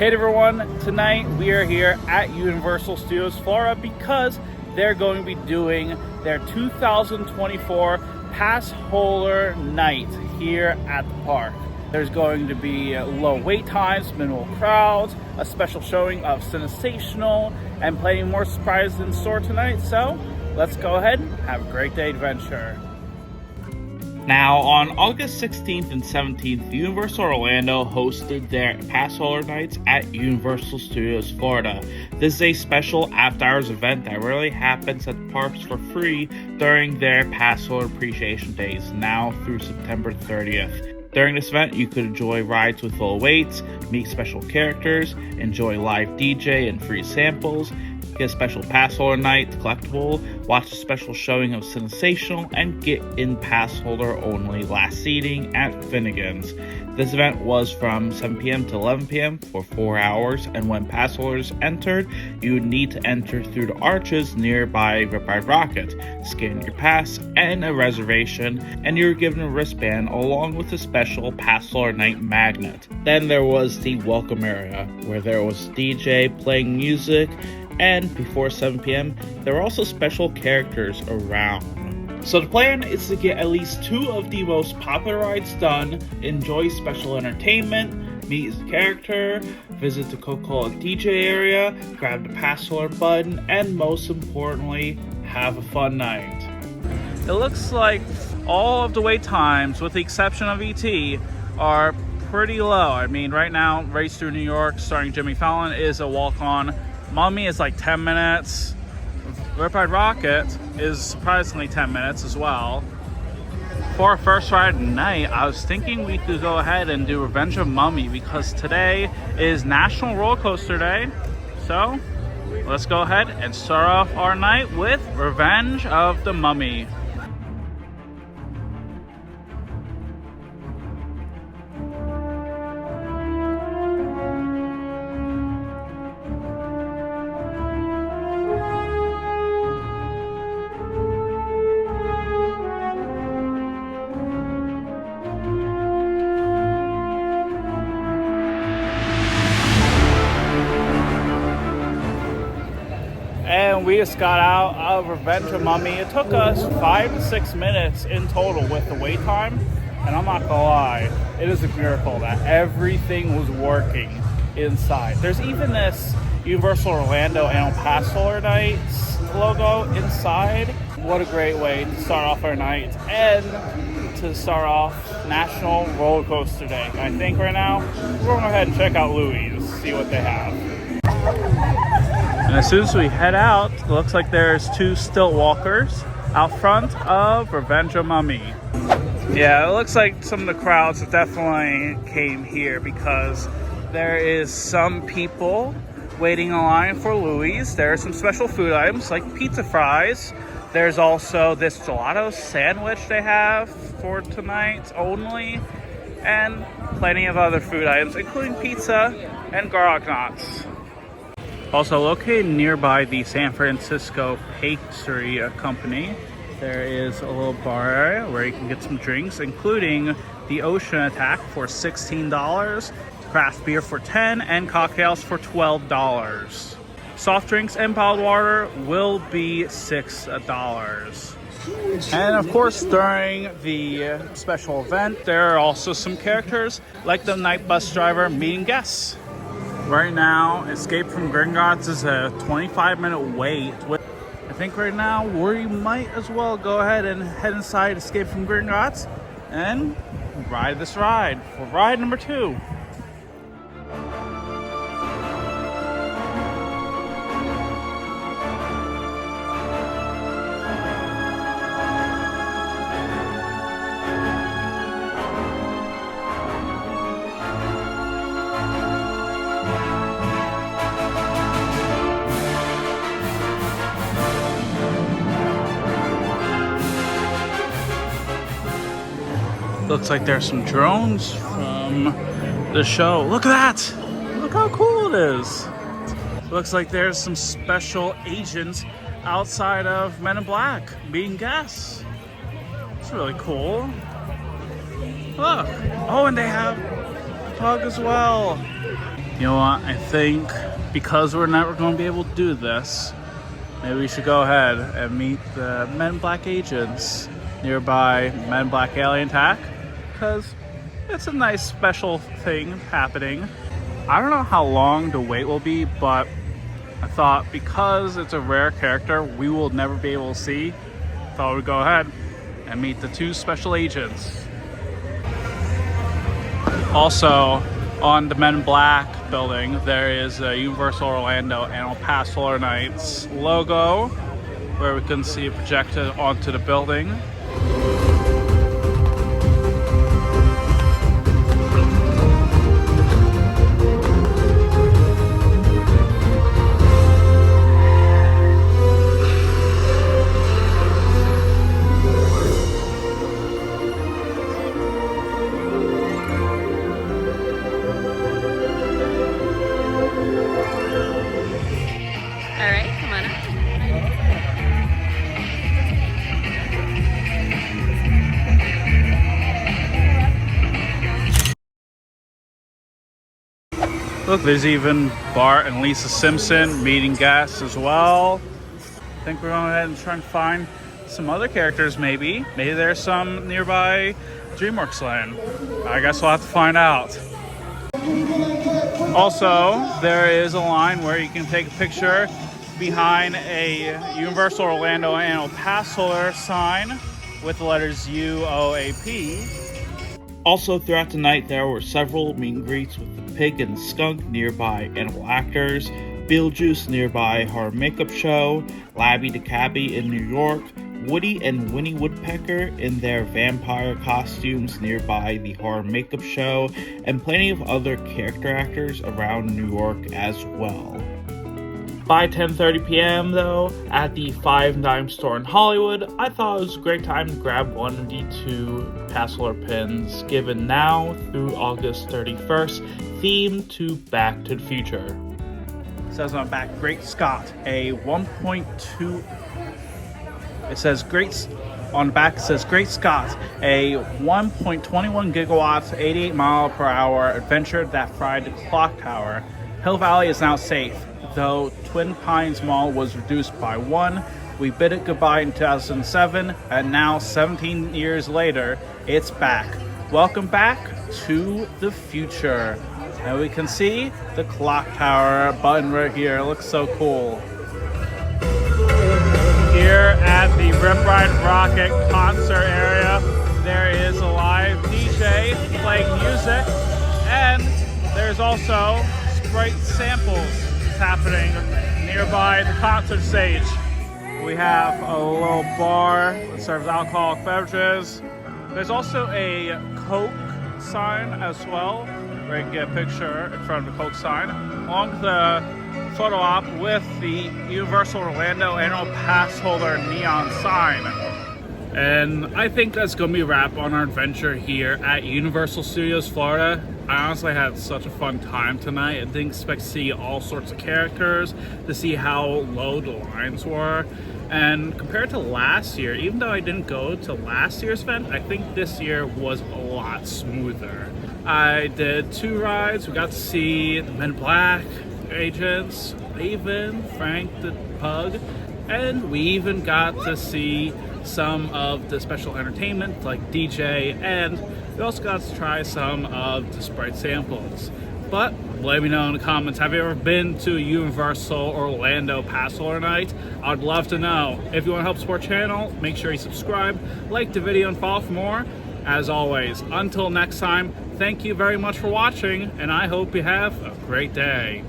Hey everyone, tonight we are here at Universal Studios Florida because they're going to be doing their 2024 Passholder Night here at the park. There's going to be low wait times, minimal crowds, a special showing of Sensational, and plenty more surprises in store tonight. So let's go ahead and have a great day adventure. Now, on August 16th and 17th, Universal Orlando hosted their Passholder Nights at Universal Studios Florida. This is a special after-hours event that rarely happens at the parks for free during their Passholder Appreciation Days, now through September 30th. During this event, you could enjoy rides with low waits, meet special characters, enjoy live DJ and free samples, get a special Passholder Night collectible, watch a special showing of Sensational, and get in Passholder only last seating at Finnegan's. This event was from 7 p.m. to 11 p.m. for 4 hours, and when Passholders entered, you would need to enter through the arches nearby Riptide Rocket, scan your pass and a reservation, and you were given a wristband along with a special Passholder Night magnet. Then there was the welcome area, where there was a DJ playing music, and before 7 p.m., there were also special characters around. So the plan is to get at least 2 of the most popular rides done, enjoy special entertainment, meet the character, visit the Coca-Cola DJ area, grab the Passholder button, and most importantly, have a fun night. It looks like all of the wait times, with the exception of ET, are pretty low. I mean, right now, Race Through New York, starring Jimmy Fallon, is a walk-on. Mummy is like 10 minutes. Riptide Rocket is surprisingly 10 minutes as well. For our first ride tonight, I was thinking we could go ahead and do Revenge of Mummy because today is National Roller Coaster Day. So let's go ahead and start off our night with Revenge of the Mummy. And we just got out of Revenge of Mummy. It took us 5 to 6 minutes in total with the wait time. And I'm not gonna lie, it is a miracle that everything was working inside. There's even this Universal Orlando Annual Passholder Nights logo inside. What a great way to start off our night and to start off National Roller Coaster Day. I think right now, we're gonna go ahead and check out Louie's, see what they have. And as soon as we head out, it looks like there's 2 stilt walkers out front of Revenge of Mummy. Yeah, it looks like some of the crowds definitely came here because there is some people waiting in line for Louie's. There are some special food items like pizza fries. There's also this gelato sandwich they have for tonight only, and plenty of other food items, including pizza and garlic knots. Also located nearby the San Francisco Pastry Company, there is a little bar area where you can get some drinks, including the Ocean Attack for $16, craft beer for $10, and cocktails for $12. Soft drinks and bottled water will be $6. And of course, during the special event, there are also some characters like the night bus driver meeting guests. Right now, Escape from Gringotts is a 25-minute wait. I think right now we might as well go ahead and head inside Escape from Gringotts and ride this ride for ride number 2. Looks like there's some drones from the show. Look at that! Look how cool it is. Looks like there's some special agents outside of Men in Black being guests. It's really cool. Look. Oh, and they have a pug as well. You know what? I think because we're never going to be able to do this, maybe we should go ahead and meet the Men in Black agents nearby Men in Black Alien Attack, because it's a nice special thing happening. I don't know how long the wait will be, but I thought because it's a rare character we will never be able to see, I thought we'd go ahead and meet the two special agents. Also, on the Men in Black building, there is a Universal Orlando annual Passholder Nights logo, where we can see it projected onto the building. Look, there's even Bart and Lisa Simpson meeting guests as well. I think we're going ahead and try and find some other characters maybe. Maybe there's some nearby DreamWorks land. I guess we'll have to find out. Also, there is a line where you can take a picture behind a Universal Orlando annual pass holder sign with the letters UOAP. Also, throughout the night, there were several meet and greets with the Pig and Skunk nearby animal actors, Beetlejuice nearby horror makeup show, Labby the Cabbie in New York, Woody and Winnie Woodpecker in their vampire costumes nearby the horror makeup show, and plenty of other character actors around New York as well. By 10:30 p.m. though, at the Five Dime store in Hollywood, I thought it was a great time to grab one of the two Passholder pins given now through August 31st, themed to Back to the Future. It says on the back, Great Scott, a 1.2... It says on the back it says Great Scott, a 1.21 gigawatts, 88 mile per hour adventure that fried the clock tower. Hill Valley is now safe, though Twin Pines Mall was reduced by 1. We bid it goodbye in 2007, and now 17 years later, it's back. Welcome back to the future. And we can see the clock tower button right here. It looks so cool. Here at the Rip-Ride Rocket concert area, there is a live DJ playing music, and there's also Sprite samples happening nearby the concert stage. We have a little bar that serves alcoholic beverages. There's also a Coke sign as well, where you can get a picture in front of the Coke sign, along with a photo op with the Universal Orlando annual pass holder neon sign. And I think that's going to be a wrap on our adventure here at Universal Studios Florida. I honestly had such a fun time tonight. I didn't expect to see all sorts of characters, to see how low the lines were. And compared to last year, even though I didn't go to last year's event, I think this year was a lot smoother. I did 2 rides. We got to see the Men in Black agents, even Frank the Pug, and we even got to see some of the special entertainment like DJ, and we also got to try some of the Sprite samples. But let me know in the comments, have you ever been to a Universal Orlando Passholder Night? I'd love to know. If you want to help support the channel, make sure you subscribe, like the video, and follow for more. As always, until next time, thank you very much for watching, and I hope you have a great day.